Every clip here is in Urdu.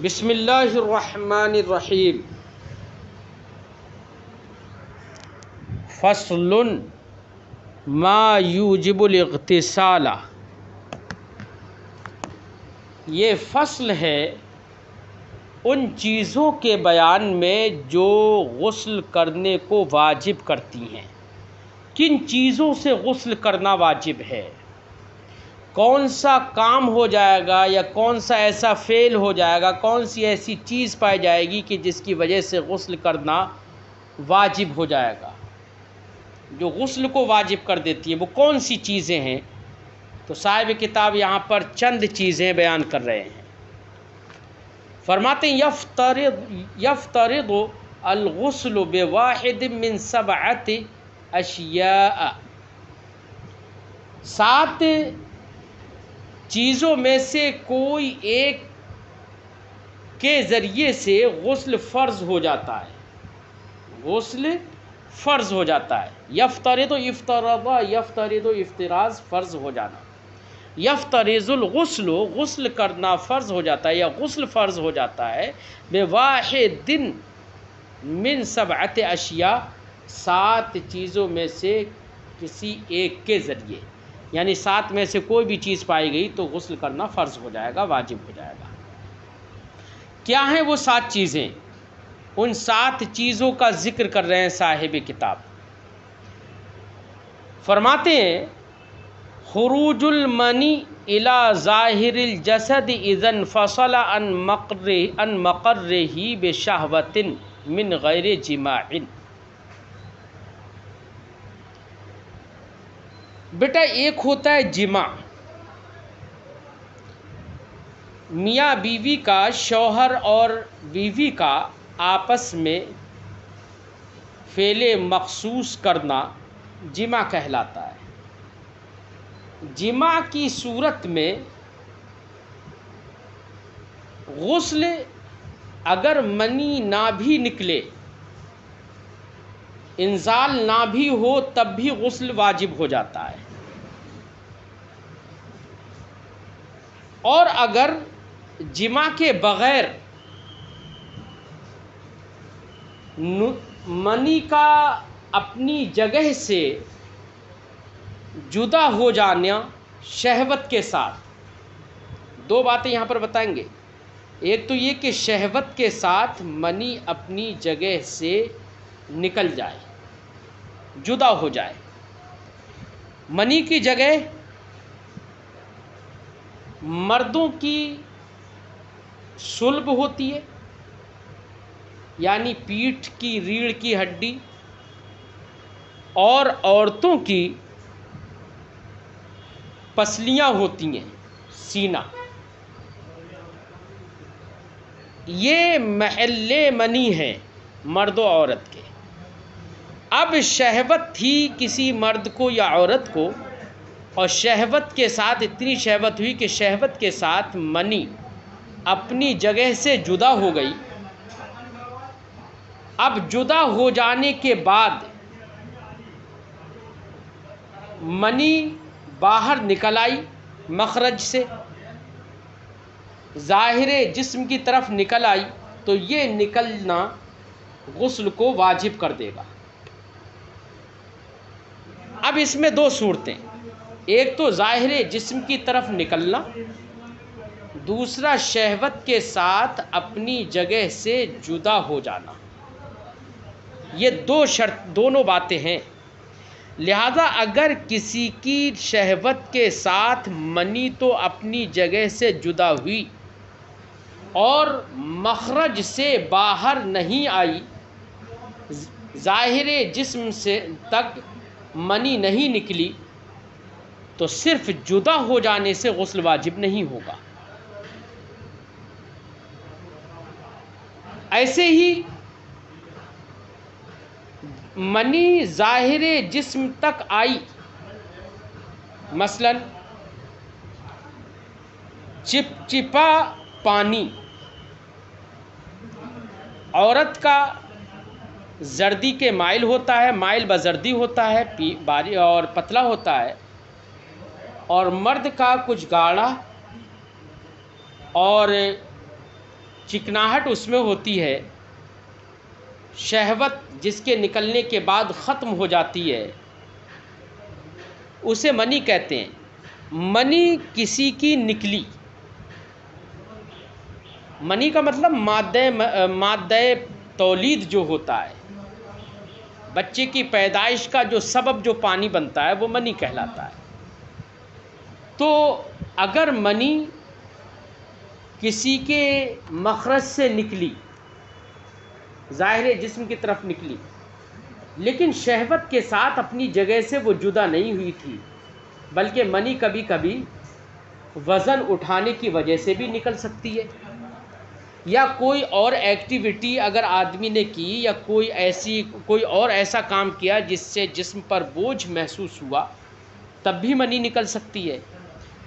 بسم اللہ الرحمن الرحیم۔ فصل ما یوجب الاغتسال، یہ فصل ہے ان چیزوں کے بیان میں جو غسل کرنے کو واجب کرتی ہیں۔ کن چیزوں سے غسل کرنا واجب ہے، کون سا کام ہو جائے گا یا کون سا ایسا فعل ہو جائے گا، کون سی ایسی چیز پائی جائے گی کہ جس کی وجہ سے غسل کرنا واجب ہو جائے گا، جو غسل کو واجب کر دیتی ہے وہ کون سی چیزیں ہیں۔ تو صاحب کتاب یہاں پر چند چیزیں بیان کر رہے ہیں۔ فرماتے ہیں یفترض الغسل بواحد من 7 اشیاء، 7 چیزوں میں سے کوئی ایک کے ذریعے سے غسل فرض ہو جاتا ہے، غسل فرض ہو جاتا ہے۔ یفترض افتراض فرض ہو جانا، یفترض الغسل غسل کرنا فرض ہو جاتا ہے یا غسل فرض ہو جاتا ہے بواحد من 7 اشیاء، 7 چیزوں میں سے کسی ایک کے ذریعے، یعنی 7 میں سے کوئی بھی چیز پائی گئی تو غسل کرنا فرض ہو جائے گا، واجب ہو جائے گا۔ کیا ہیں وہ 7 چیزیں؟ ان 7 چیزوں کا ذکر کر رہے ہیں صاحب کتاب۔ فرماتے ہیں خروج المنی الی ظاہر الجسد اذا انفصل عن مقرہ بشہوۃ من غیر جماع۔ بیٹا ایک ہوتا ہے جماع، میاں بیوی کا، شوہر اور بیوی کا آپس میں فعل مخصوص کرنا جماع کہلاتا ہے۔ جماع کی صورت میں غسل اگر منی نہ بھی نکلے، انزال نہ بھی ہو، تب بھی غسل واجب ہو جاتا ہے، اور اگر جماع کے بغیر منی کا اپنی جگہ سے جدا ہو جانا شہوت کے ساتھ، 2 باتیں یہاں پر بتائیں گے۔ ایک تو یہ کہ شہوت کے ساتھ منی اپنی جگہ سے نکل جائے، جدا ہو جائے۔ منی کی جگہ مردوں کی صلب ہوتی ہے، یعنی پیٹھ کی ریڑھ کی ہڈی، اور عورتوں کی پسلیاں ہوتی ہیں، سینہ۔ یہ محل منی ہے مرد و عورت کے۔ اب شہوت تھی کسی مرد کو یا عورت کو، اور شہوت کے ساتھ اتنی شہوت ہوئی کہ شہوت کے ساتھ منی اپنی جگہ سے جدا ہو گئی۔ اب جدا ہو جانے کے بعد منی باہر نکل آئی مخرج سے، ظاہر جسم کی طرف نکل آئی، تو یہ نکلنا غسل کو واجب کر دے گا۔ اب اس میں 2 صورتیں، ایک تو ظاہر جسم کی طرف نکلنا، دوسرا شہوت کے ساتھ اپنی جگہ سے جدا ہو جانا۔ یہ 2 شرط، دونوں باتیں ہیں۔ لہذا اگر کسی کی شہوت کے ساتھ منی تو اپنی جگہ سے جدا ہوئی اور مخرج سے باہر نہیں آئی، ظاہر جسم سے تک منی نہیں نکلی، تو صرف جدا ہو جانے سے غسل واجب نہیں ہوگا۔ ایسے ہی منی ظاہر جسم تک آئی، مثلا چپچپا پانی، عورت کا زردی کے مائل ہوتا ہے، مائل بزردی ہوتا ہے، باری اور پتلا ہوتا ہے، اور مرد کا کچھ گاڑھا اور چکناہٹ اس میں ہوتی ہے، شہوت جس کے نکلنے کے بعد ختم ہو جاتی ہے، اسے منی کہتے ہیں۔ منی کسی کی نکلی، منی کا مطلب مادہ تولید جو ہوتا ہے، بچے کی پیدائش کا جو سبب جو پانی بنتا ہے وہ منی کہلاتا ہے۔ تو اگر منی کسی کے مخرج سے نکلی، ظاہر جسم کی طرف نکلی، لیکن شہوت کے ساتھ اپنی جگہ سے وہ جدا نہیں ہوئی تھی، بلکہ منی کبھی کبھی وزن اٹھانے کی وجہ سے بھی نکل سکتی ہے، یا کوئی اور ایکٹیویٹی اگر آدمی نے کی، یا کوئی اور ایسا کام کیا جس سے جسم پر بوجھ محسوس ہوا، تب بھی منی نکل سکتی ہے۔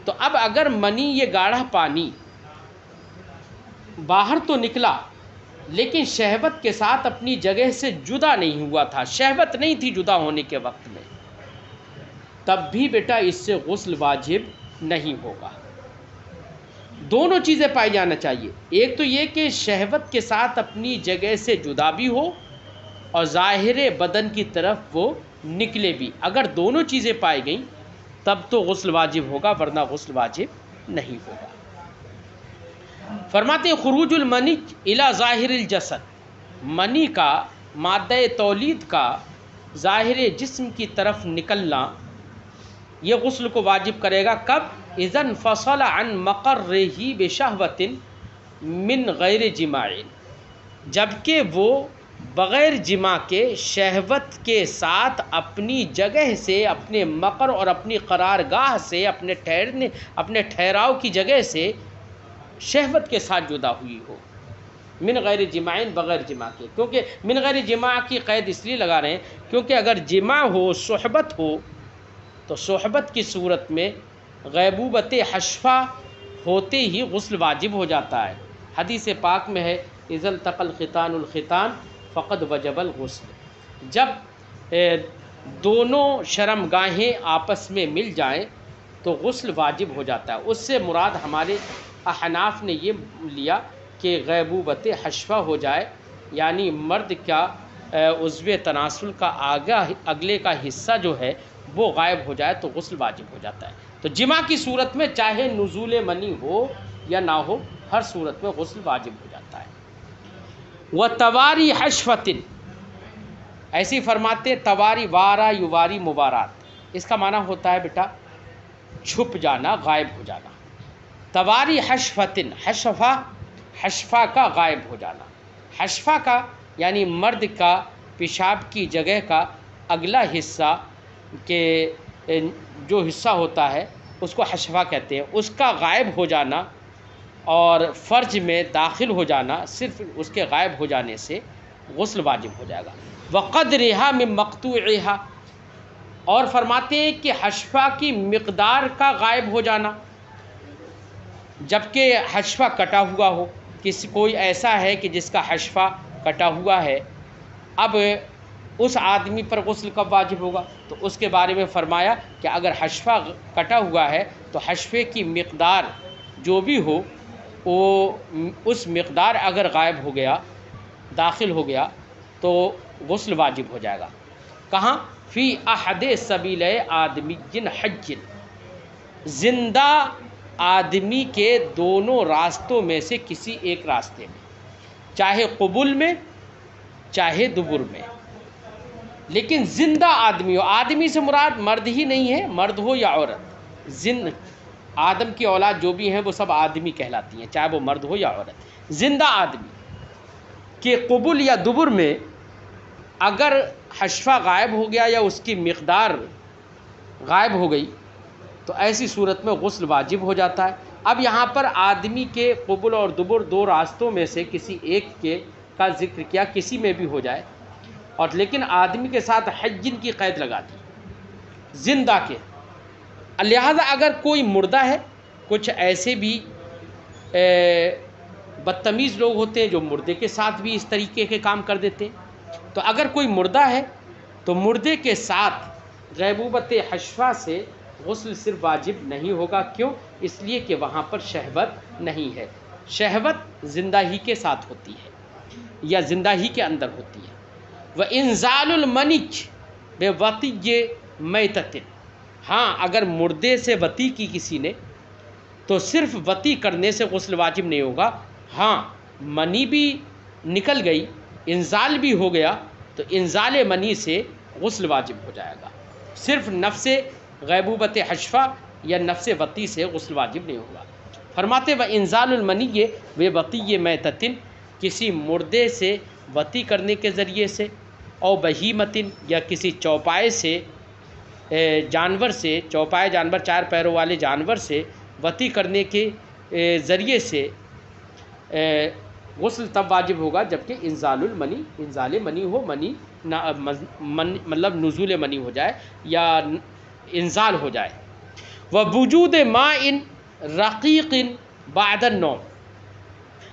تو اب اگر منی یہ گاڑھا پانی باہر تو نکلا، لیکن شہوت کے ساتھ اپنی جگہ سے جدا نہیں ہوا تھا، شہوت نہیں تھی جدا ہونے کے وقت میں، تب بھی بیٹا اس سے غسل واجب نہیں ہوگا۔ دونوں چیزیں پائی جانا چاہیے، ایک تو یہ کہ شہوت کے ساتھ اپنی جگہ سے جدا بھی ہو اور ظاہر بدن کی طرف وہ نکلے بھی۔ اگر دونوں چیزیں پائی گئیں تب تو غسل واجب ہوگا، ورنہ غسل واجب نہیں ہوگا۔ فرماتے ہیں خروج المنی الی ظاہر الجسد، منی کا، مادہ تولید کا ظاہر جسم کی طرف نکلنا یہ غسل کو واجب کرے گا۔ کب؟ اذا انفصل عن مقرہ بشہوۃ من غیر جماع، جبکہ وہ بغیر جماع کے شہوت کے ساتھ اپنی جگہ سے، اپنے مقر اور اپنی قرارگاہ سے، اپنے ٹھہراؤ کی جگہ سے شہوت کے ساتھ جدا ہوئی ہو۔ من غیر جماع، بغیر جماع کے، کیونکہ من غیر جماع کی قید اس لیے لگا رہے ہیں کیونکہ اگر جماع ہو، صحبت ہو، تو صحبت کی صورت میں غیبوبت حشفہ ہوتے ہی غسل واجب ہو جاتا ہے۔ حدیث پاک میں ہے اذا التقى الختان الختان فقد وجب الغسل، جب دونوں شرم گاہیں آپس میں مل جائیں تو غسل واجب ہو جاتا ہے۔ اس سے مراد ہمارے احناف نے یہ لیا کہ غیبوبت حشفہ ہو جائے، یعنی مرد کا عضو تناسل کا اگلے کا حصہ جو ہے وہ غائب ہو جائے تو غسل واجب ہو جاتا ہے۔ تو جماع کی صورت میں چاہے نزول منی ہو یا نہ ہو، ہر صورت میں غسل واجب ہو جاتا ہے۔ وَتَوَارِي حَشْفَةٍ، ایسی فرماتے تواری، وارا یواری مبارات، اس کا معنی ہوتا ہے بیٹا چھپ جانا، غائب ہو جانا۔ تواری حشفتن، حشفہ کا غائب ہو جانا، حشفہ کا یعنی مرد کا پیشاب کی جگہ کا اگلا حصہ کے جو حصہ ہوتا ہے اس کو حشفہ کہتے ہیں، اس کا غائب ہو جانا اور فرج میں داخل ہو جانا، صرف اس کے غائب ہو جانے سے غسل واجب ہو جائے گا۔ وَقَدْرِهَا مِن مَقْطُوعِهَا، اور فرماتے ہیں کہ حشفہ کی مقدار کا غائب ہو جانا، جبکہ حشفہ کٹا ہوا ہو، کوئی ایسا ہے کہ جس کا حشفہ کٹا ہوا ہے، اب اس آدمی پر غسل کب واجب ہوگا؟ تو اس کے بارے میں فرمایا کہ اگر حشفہ کٹا ہوا ہے تو حشفے کی مقدار جو بھی ہو وہ اس مقدار اگر غائب ہو گیا، داخل ہو گیا تو غسل واجب ہو جائے گا۔ کہاں؟ فی احد سبیلِ آدمی حج، زندہ آدمی کے دونوں راستوں میں سے کسی ایک راستے میں، چاہے قبل میں چاہے دبر میں، لیکن زندہ آدمی ہو، آدمی سے مراد مرد ہی نہیں ہے، مرد ہو یا عورت، آدم کی اولاد جو بھی ہیں وہ سب آدمی کہلاتی ہیں، چاہے وہ مرد ہو یا عورت۔ زندہ آدمی کے قبل یا دبر میں اگر حشفہ غائب ہو گیا یا اس کی مقدار غائب ہو گئی تو ایسی صورت میں غسل واجب ہو جاتا ہے۔ اب یہاں پر آدمی کے قبل اور دبر دو راستوں میں سے کسی ایک کا ذکر کیا، کسی میں بھی ہو جائے، اور لیکن آدمی کے ساتھ حجن کی قید لگا دی، زندہ کے۔ لہذا اگر کوئی مردہ ہے، کچھ ایسے بھی بدتمیز لوگ ہوتے ہیں جو مردے کے ساتھ بھی اس طریقے کے کام کر دیتے ہیں، تو اگر کوئی مردہ ہے تو مردے کے ساتھ غیبوبت حشفہ سے غسل صرف واجب نہیں ہوگا۔ کیوں؟ اس لیے کہ وہاں پر شہوت نہیں ہے۔ شہوت زندہ ہی کے ساتھ ہوتی ہے یا زندہ ہی کے اندر ہوتی ہے۔ وَإِنزَالُ الْمَنِيِّ بِوَطِيِّ مَيْتَةٍ، ہاں اگر مردے سے وطی کی کسی نے تو صرف وطی کرنے سے غسل واجب نہیں ہوگا، ہاں منی بھی نکل گئی، انزال بھی ہو گیا تو انزال منی سے غسل واجب ہو جائے گا، صرف نفس غیبوبت حشفہ یا نفس وطی سے غسل واجب نہیں ہوگا۔ فرماتے وَإِنزَالُ الْمَنِيِّ بِوَطِيِّ مَيْتَةٍ، کسی مردے سے وطی کرنے کے ذریعے سے، او بہیمتن یا کسی چوپائے سے، جانور سے، چوپائے جانور چار پیروں والے جانور سے وطی کرنے کے ذریعے سے غسل تب واجب ہوگا جبکہ انزال المنی، انزال منی ہو، منی مطلب نزول منی ہو جائے یا انزال ہو جائے۔ ووجود ماء رقیق بعد النوم،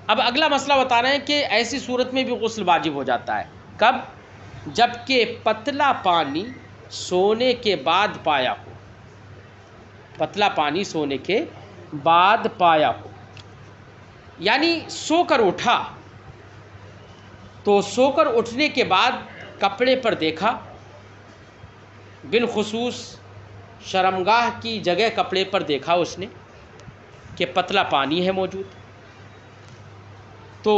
اب اگلا مسئلہ بتا رہے ہیں کہ ایسی صورت میں بھی غسل واجب ہو جاتا ہے، کب؟ جبکہ پتلا پانی سونے کے بعد پایا ہو، پتلا پانی سونے کے بعد پایا ہو، یعنی سو کر اٹھا تو سو کر اٹھنے کے بعد کپڑے پر دیکھا، بالخصوص شرمگاہ کی جگہ کپڑے پر دیکھا اس نے کہ پتلا پانی ہے موجود، تو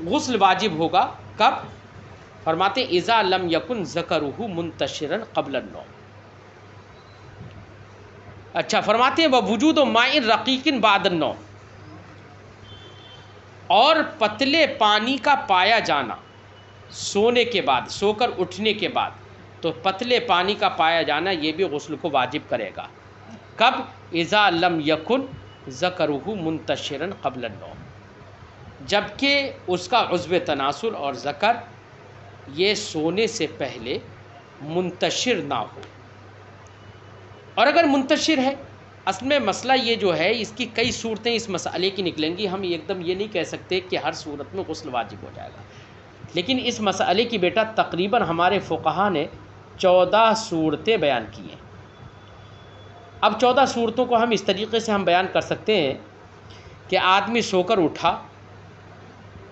غسل واجب ہوگا، کب؟ فرماتے اذا لم یکن ذکرہ منتشرا قبل النوم۔ اچھا فرماتے ہیں ووجود ماء رقیق بعد النوم، اور پتلے پانی کا پایا جانا سونے کے بعد، سو کر اٹھنے کے بعد، تو پتلے پانی کا پایا جانا یہ بھی غسل کو واجب کرے گا، کب؟ اذا لم یکن ذکرہ منتشرا قبل النوم، جبکہ اس کا عضو تناسل اور ذکر یہ سونے سے پہلے منتشر نہ ہو۔ اور اگر منتشر ہے، اصل میں مسئلہ یہ جو ہے اس کی کئی صورتیں اس مسئلے کی نکلیں گی، ہم ایک دم یہ نہیں کہہ سکتے کہ ہر صورت میں غسل واجب ہو جائے گا، لیکن اس مسئلے کی بیٹا تقریباً ہمارے فقہا نے 14 صورتیں بیان کی ہیں۔ اب 14 صورتوں کو ہم اس طریقے سے ہم بیان کر سکتے ہیں کہ آدمی سو کر اٹھا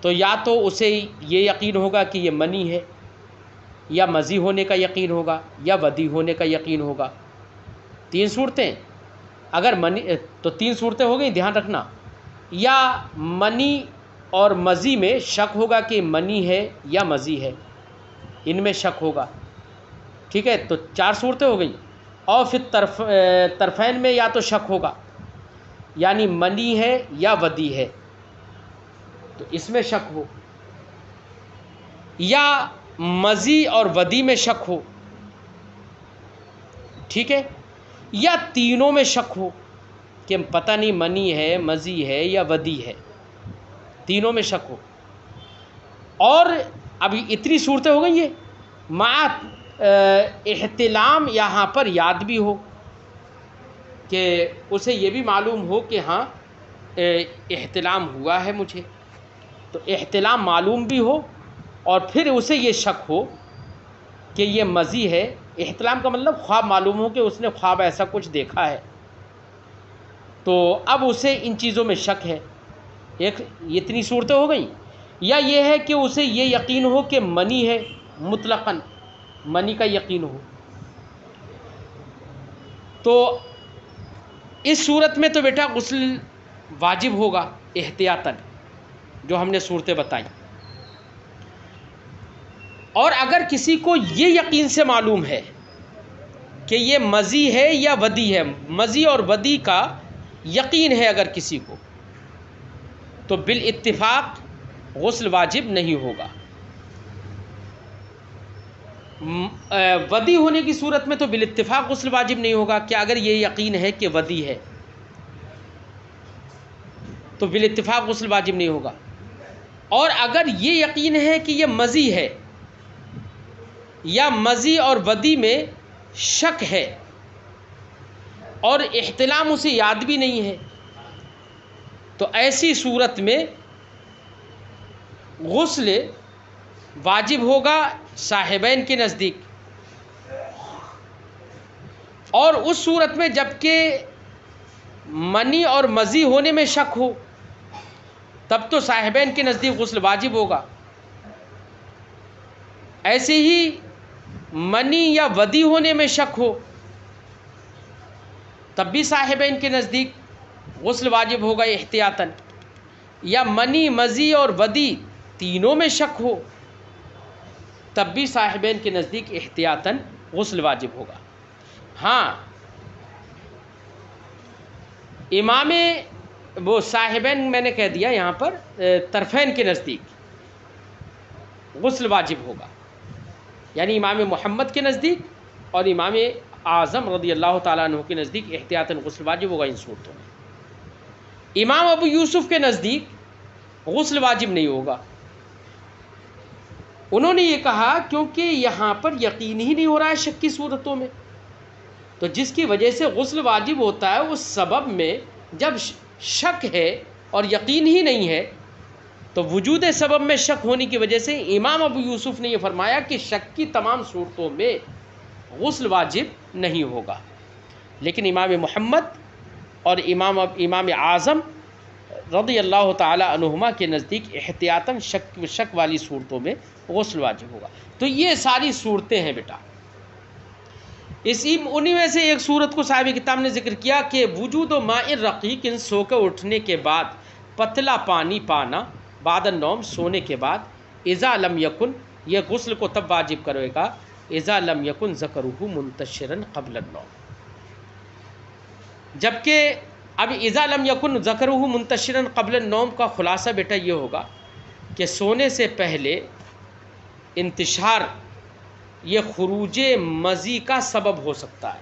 تو یا تو اسے یہ یقین ہوگا کہ یہ منی ہے، یا مزی ہونے کا یقین ہوگا، یا ودی ہونے کا یقین ہوگا، 3 صورتیں، اگر منی تو 3 صورتیں ہو گئیں، دھیان رکھنا، یا منی اور مزی میں شک ہوگا کہ منی ہے یا مزی ہے، ان میں شک ہوگا، ٹھیک ہے، تو 4 صورتیں ہو گئیں، اور پھر طرفین میں یا تو شک ہوگا، یعنی منی ہے یا ودی ہے، تو اس میں شک ہو، یا مزی اور ودی میں شک ہو، ٹھیک ہے، یا تینوں میں شک ہو کہ پتہ نہیں منی ہے، مزی ہے یا ودی ہے، تینوں میں شک ہو، اور ابھی اتنی صورتیں ہو گئی ہیں، مع احتلام یہاں پر یاد بھی ہو کہ اسے یہ بھی معلوم ہو کہ ہاں احتلام ہوا ہے مجھے، تو احتلام معلوم بھی ہو اور پھر اسے یہ شک ہو کہ یہ مزی ہے، احتلام کا مطلب خواب معلوم ہو کہ اس نے خواب ایسا کچھ دیکھا ہے، تو اب اسے ان چیزوں میں شک ہے، ایک اتنی صورتیں ہو گئیں، یا یہ ہے کہ اسے یہ یقین ہو کہ منی ہے، مطلقاً منی کا یقین ہو، تو اس صورت میں تو بیٹا غسل واجب ہوگا احتیاطاً، جو ہم نے صورتیں بتائیں۔ اور اگر کسی کو یہ یقین سے معلوم ہے کہ یہ مزی ہے یا ودی ہے، مزی اور ودی کا یقین ہے اگر کسی کو، تو بالاتفاق غسل واجب نہیں ہوگا۔ ودی ہونے کی صورت میں تو بالاتفاق غسل واجب نہیں ہوگا، کہ اگر یہ یقین ہے کہ ودی ہے تو بالاتفاق غسل واجب نہیں ہوگا، اور اگر یہ یقین ہے کہ یہ مزی ہے یا مزی اور ودی میں شک ہے اور احتلام اسے یاد بھی نہیں ہے، تو ایسی صورت میں غسل واجب ہوگا صاحبین کے نزدیک، اور اس صورت میں جب کہ منی اور مزی ہونے میں شک ہو تب تو صاحبین کے نزدیک غسل واجب ہوگا۔ ایسے ہی منی یا ودی ہونے میں شک ہو تب بھی صاحبین کے نزدیک غسل واجب ہوگا احتیاطاً، یا منی مزی اور ودی تینوں میں شک ہو تب بھی صاحبین کے نزدیک احتیاطاً غسل واجب ہوگا۔ ہاں امام وہ صاحبین میں نے کہہ دیا یہاں پر طرفین کے نزدیک غسل واجب ہوگا، یعنی امام محمد کے نزدیک اور امام اعظم رضی اللہ تعالیٰ عنہ کے نزدیک احتیاطاً غسل واجب ہوگا ان صورتوں میں۔ امام ابو یوسف کے نزدیک غسل واجب نہیں ہوگا۔ انہوں نے یہ کہا کیونکہ یہاں پر یقین ہی نہیں ہو رہا ہے شک کی صورتوں میں، تو جس کی وجہ سے غسل واجب ہوتا ہے اس سبب میں جب شک ہے اور یقین ہی نہیں ہے تو وجود سبب میں شک ہونے کی وجہ سے امام ابو یوسف نے یہ فرمایا کہ شک کی تمام صورتوں میں غسل واجب نہیں ہوگا، لیکن امام محمد اور امام اعظم رضی اللہ تعالی عنہما کے نزدیک احتیاطاً شک والی صورتوں میں غسل واجب ہوگا۔ تو یہ ساری صورتیں ہیں بیٹا، انہی میں سے ایک صورت کو صاحب کتاب نے ذکر کیا کہ وجود و ماء رقیق، سو کے اٹھنے کے بعد پتلا پانی پانا، بعد النوم سونے کے بعد، اذا لم یکن یہ غسل کو تب واجب کرے گا اذا لم یکن ذکرہ منتشرا قبل النوم، جبکہ اب اذا لم یکن ذکرہ منتشرا قبل النوم کا خلاصہ بیٹا یہ ہوگا کہ سونے سے پہلے انتشار یہ خروج مزی کا سبب ہو سکتا ہے،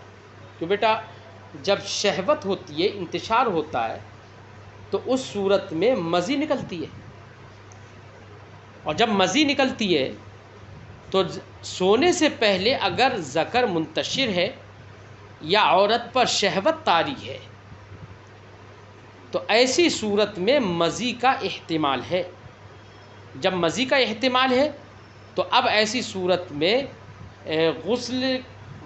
کہ بیٹا جب شہوت ہوتی ہے انتشار ہوتا ہے تو اس صورت میں مزی نکلتی ہے، اور جب مزی نکلتی ہے تو سونے سے پہلے اگر ذکر منتشر ہے یا عورت پر شہوت طاری ہے تو ایسی صورت میں مزی کا احتمال ہے۔ جب مزی کا احتمال ہے تو اب ایسی صورت میں غسل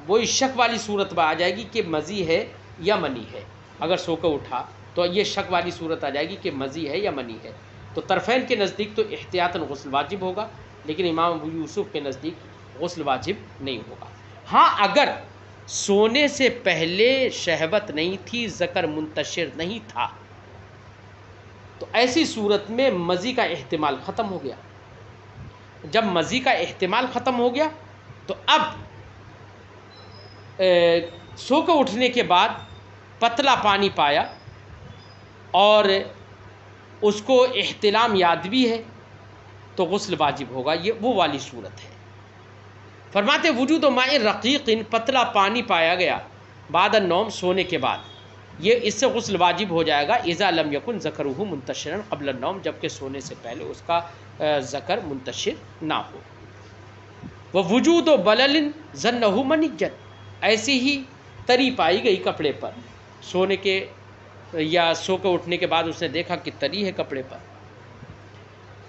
وہی شک والی صورت میں آ جائے گی کہ مزی ہے یا منی ہے۔ اگر سو کے اٹھا تو یہ شک والی صورت آ جائے گی کہ مزی ہے یا منی ہے، تو طرفین کے نزدیک تو احتیاطاً غسل واجب ہوگا، لیکن امام ابو یوسف کے نزدیک غسل واجب نہیں ہوگا۔ ہاں اگر سونے سے پہلے شہوت نہیں تھی، ذکر منتشر نہیں تھا، تو ایسی صورت میں مزی کا احتمال ختم ہو گیا۔ جب مزی کا احتمال ختم ہو گیا تو اب سو کے اٹھنے کے بعد پتلا پانی پایا اور اس کو احتلام یاد بھی ہے تو غسل واجب ہوگا، یہ وہ والی صورت ہے۔ فرماتے وجود و ماء رقیق، پتلا پانی پایا گیا بعد النوم سونے کے بعد، یہ اس سے غسل واجب ہو جائے گا اذا لم یکن ذکرہ منتشرا قبل النوم، جبکہ سونے سے پہلے اس کا ذکر منتشر نہ ہو۔ ووجود و بلل ظنہ منیا، ایسی ہی تری پائی گئی کپڑے پر سونے کے یا سو کے اٹھنے کے بعد اس نے دیکھا کہ تری ہے کپڑے پر،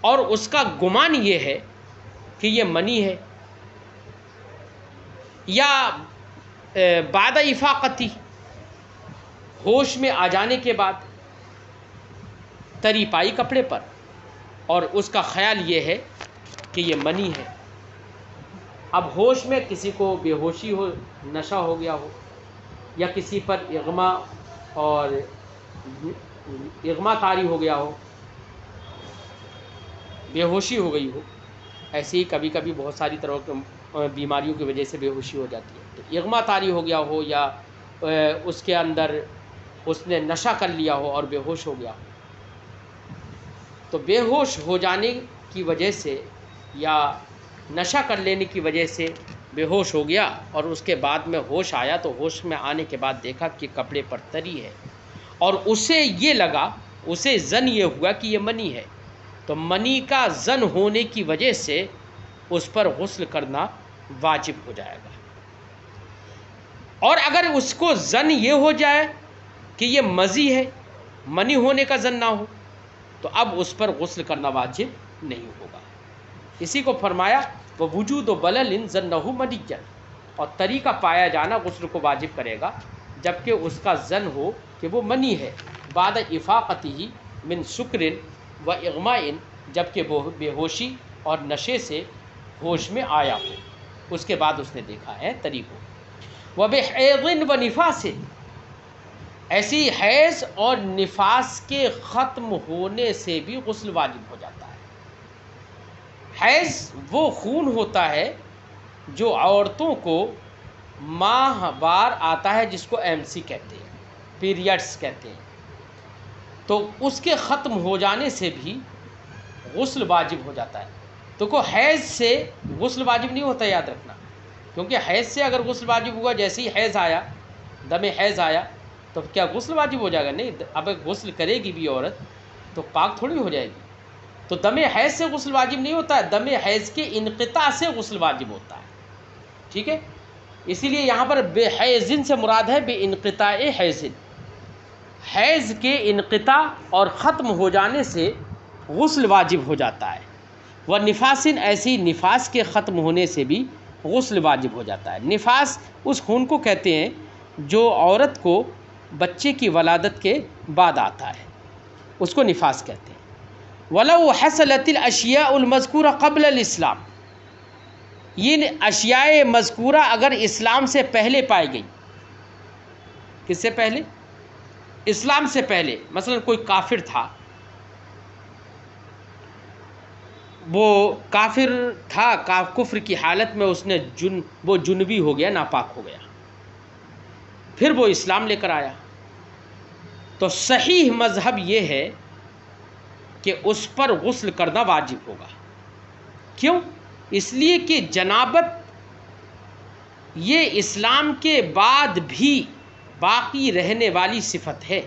اور اس کا گمان یہ ہے کہ یہ منی ہے، یا بعد افاقتی، ہوش میں آ جانے کے بعد تری پائی کپڑے پر اور اس کا خیال یہ ہے کہ یہ منی ہے۔ اب ہوش میں کسی کو بے ہوشی ہو، نشہ ہو گیا ہو، یا کسی پر اغما اور اغما طاری ہو گیا ہو، بے ہوشی ہو گئی ہو، ایسے ہی کبھی کبھی بہت ساری طرح کی بیماریوں کی وجہ سے بے ہوشی ہو جاتی ہے، تو اغما طاری ہو گیا ہو یا اس کے اندر اس نے نشہ کر لیا ہو اور بے ہوش ہو گیا ہو، تو بے ہوش ہو جانے کی وجہ سے یا نشہ کر لینے کی وجہ سے بے ہوش ہو گیا اور اس کے بعد میں ہوش آیا، تو ہوش میں آنے کے بعد دیکھا کہ کپڑے پر تری ہے اور اسے یہ لگا، اسے ظن یہ ہوا کہ یہ منی ہے، تو منی کا ظن ہونے کی وجہ سے اس پر غسل کرنا واجب ہو جائے گا۔ اور اگر اس کو ظن یہ ہو جائے کہ یہ مزی ہے، منی ہونے کا ظن نہ ہو، تو اب اس پر غسل کرنا واجب نہیں ہوگا۔ اسی کو فرمایا ووجود و بلل ظنہ منیا، اور تری کا پایا جانا غسل کو واجب کرے گا جبکہ اس کا ظن ہو کہ وہ منی ہے، بعد افاقتہ من سکر، و اغمائن، جبکہ بے ہوشی اور نشے سے ہوش میں آیا ہو، اس کے بعد اس نے دیکھا ہے طریقوں. وبحیض و نفاس، ایسی حیض اور نفاس کے ختم ہونے سے بھی غسل واجب ہو جاتا ہے. حیض وہ خون ہوتا ہے جو عورتوں کو ماہ بار آتا ہے، جس کو MC کہتے ہیں، پیریڈس کہتے ہیں. تو اس کے ختم ہو جانے سے بھی غسل واجب ہو جاتا ہے. تو کو حیض سے غسل واجب نہیں ہوتا، یاد رکھنا، کیونکہ حیض سے اگر غسل واجب ہوا، جیسے ہی حیض آیا، دم حیض آیا، تو کیا غسل واجب ہو جائے گا؟ نہیں. اب غسل کرے گی بھی عورت تو پاک تھوڑی ہو جائے گی. تو دم حیض سے غسل واجب نہیں ہوتا ہے، دم حیض کے انقطاع سے غسل واجب ہوتا ہے. ٹھیک ہے، اسی لیے یہاں پر بے حیضن سے مراد ہے بے انقطاع حیضن. حیض کے انقطاع اور ختم ہو جانے سے غسل واجب ہو جاتا ہے. وہ نفاسن، ایسی نفاس کے ختم ہونے سے بھی غسل واجب ہو جاتا ہے. نفاس اس خون کو کہتے ہیں جو عورت کو بچے کی ولادت کے بعد آتا ہے، اس کو نفاس کہتے ہیں. وَلَوْ حَصَلَتِ الْأَشْيَاءُ الْمَذْكُورَةُ قَبْلَ الْإِسْلَامِ، یہ اشیاء مذکورہ اگر اسلام سے پہلے پائی گئی. کس سے پہلے؟ اسلام سے پہلے. مثلا کوئی کافر تھا، وہ کافر تھا، کفر کی حالت میں اس نے وہ جنبی ہو گیا، ناپاک ہو گیا، پھر وہ اسلام لے کر آیا، تو صحیح مذہب یہ ہے کہ اس پر غسل کرنا واجب ہوگا. کیوں؟ اس لیے کہ جنابت یہ اسلام کے بعد بھی باقی رہنے والی صفت ہے،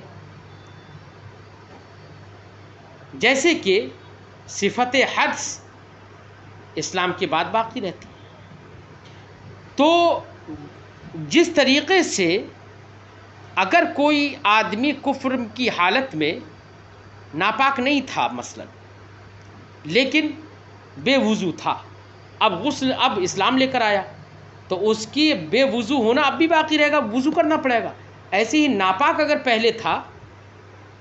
جیسے کہ صفت حدث اسلام کے بعد باقی رہتی ہے. تو جس طریقے سے اگر کوئی آدمی کفر کی حالت میں ناپاک نہیں تھا مثلا، لیکن بے وضو تھا، اب اسلام لے کر آیا، تو اس کی بے وضو ہونا اب بھی باقی رہے گا، وضو کرنا پڑے گا. ایسے ہی ناپاک اگر پہلے تھا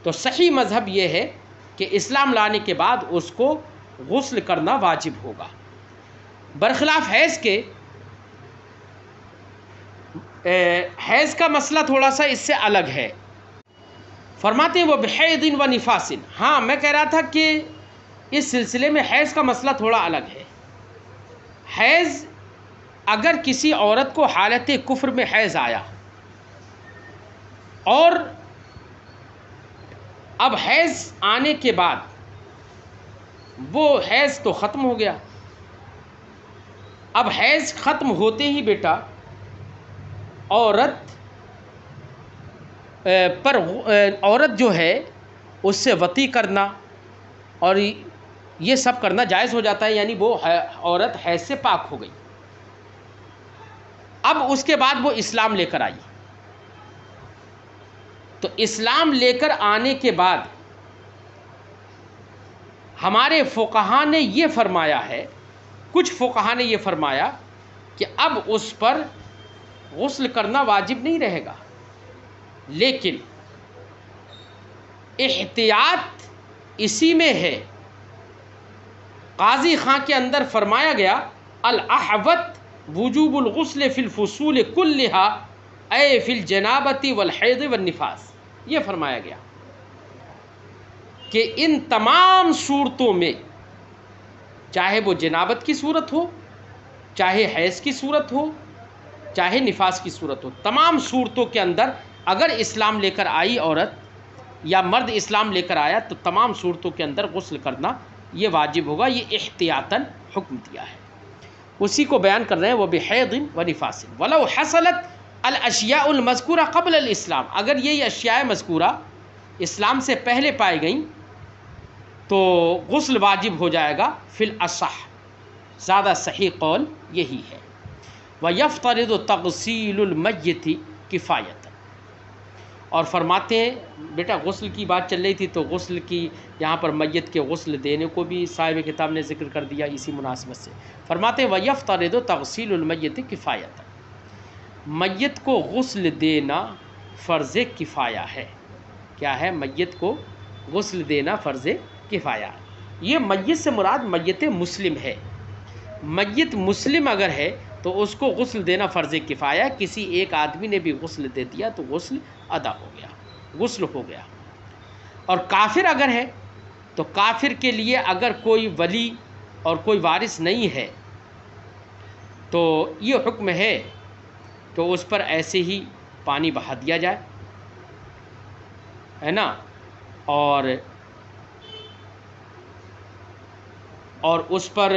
تو صحیح مذہب یہ ہے کہ اسلام لانے کے بعد اس کو غسل کرنا واجب ہوگا. برخلاف حیض کے، حیض کا مسئلہ تھوڑا سا اس سے الگ ہے. فرماتے ہیں وہ بحیض و نفاس. ہاں، میں کہہ رہا تھا کہ اس سلسلے میں حیض کا مسئلہ تھوڑا الگ ہے. حیض اگر کسی عورت کو حالت کفر میں حیض آیا اور اب حیض آنے کے بعد وہ حیض تو ختم ہو گیا، اب حیض ختم ہوتے ہی بیٹا عورت جو ہے اس سے وطی کرنا اور یہ سب کرنا جائز ہو جاتا ہے، یعنی وہ عورت حیض سے پاک ہو گئی. اب اس کے بعد وہ اسلام لے کر آئی، تو اسلام لے کر آنے کے بعد ہمارے فقہا نے یہ فرمایا ہے، کچھ فقہا نے یہ فرمایا کہ اب اس پر غسل کرنا واجب نہیں رہے گا، لیکن احتیاط اسی میں ہے. قاضی خاں کے اندر فرمایا گیا الاحوط وجوب الغسل فی الفصول کلہا اے فی الجنابۃ والحیض والنفاس. یہ فرمایا گیا کہ ان تمام صورتوں میں، چاہے وہ جنابت کی صورت ہو، چاہے حیض کی صورت ہو، چاہے نفاس کی صورت ہو، تمام صورتوں کے اندر اگر اسلام لے کر آئی عورت یا مرد اسلام لے کر آیا تو تمام صورتوں کے اندر غسل کرنا یہ واجب ہوگا. یہ احتیاطاً حکم دیا ہے، اسی کو بیان کر رہے ہیں. وہ بحیض و نفاس. ولو حصلت الاشیاء المذکورہ قبل الاسلام، اگر یہ اشیاء مذکورہ اسلام سے پہلے پائی گئیں تو غسل واجب ہو جائے گا. فی الاصح، زیادہ صحیح قول یہی ہے. وَيَفْتَرِضُ تَغْسِيلُ الْمَيِّتِ کفایت. اور فرماتے ہیں بیٹا غسل کی بات چل رہی تھی تو غسل کی یہاں پر میت کے غسل دینے کو بھی صاحب کتاب نے ذکر کر دیا اسی مناسبت سے. فرماتے ہیں وَيَفْتَرِضُ تَغْسِيلُ الْمَيِّتِ کفایت. میت کو غسل دینا فرض کفایہ ہے. کیا ہے؟ میت کو غسل دینا فرض کفایہ۔ یہ میت سے مراد میت مسلم ہے۔ میت مسلم اگر ہے تو اس کو غسل دینا فرض کفایہ، کسی ایک آدمی نے بھی غسل دے دیا تو غسل ادا ہو گیا، غسل ہو گیا۔ اور کافر اگر ہے تو کافر کے لیے اگر کوئی ولی اور کوئی وارث نہیں ہے تو یہ حکم ہے تو اس پر ایسے ہی پانی بہا دیا جائے، ہے نا، اور اس پر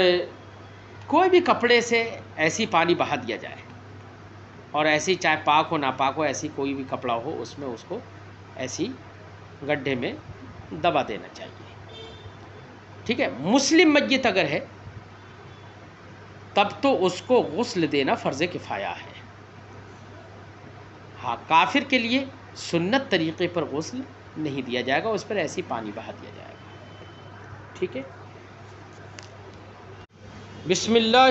کوئی بھی کپڑے سے ایسی پانی بہا دیا جائے، اور ایسی چاہے پاک ہو ناپاک ہو، ایسی کوئی بھی کپڑا ہو اس میں اس کو ایسی گڈھے میں دبا دینا چاہیے، ٹھیک ہے۔ مسلم میت اگر ہے تب تو اس کو غسل دینا فرض کفایہ ہے۔ ہاں، کافر کے لیے سنت طریقے پر غسل نہیں دیا جائے گا، اس پر ایسی پانی بہا دیا جائے گا، ٹھیک ہے۔ بسم اللہ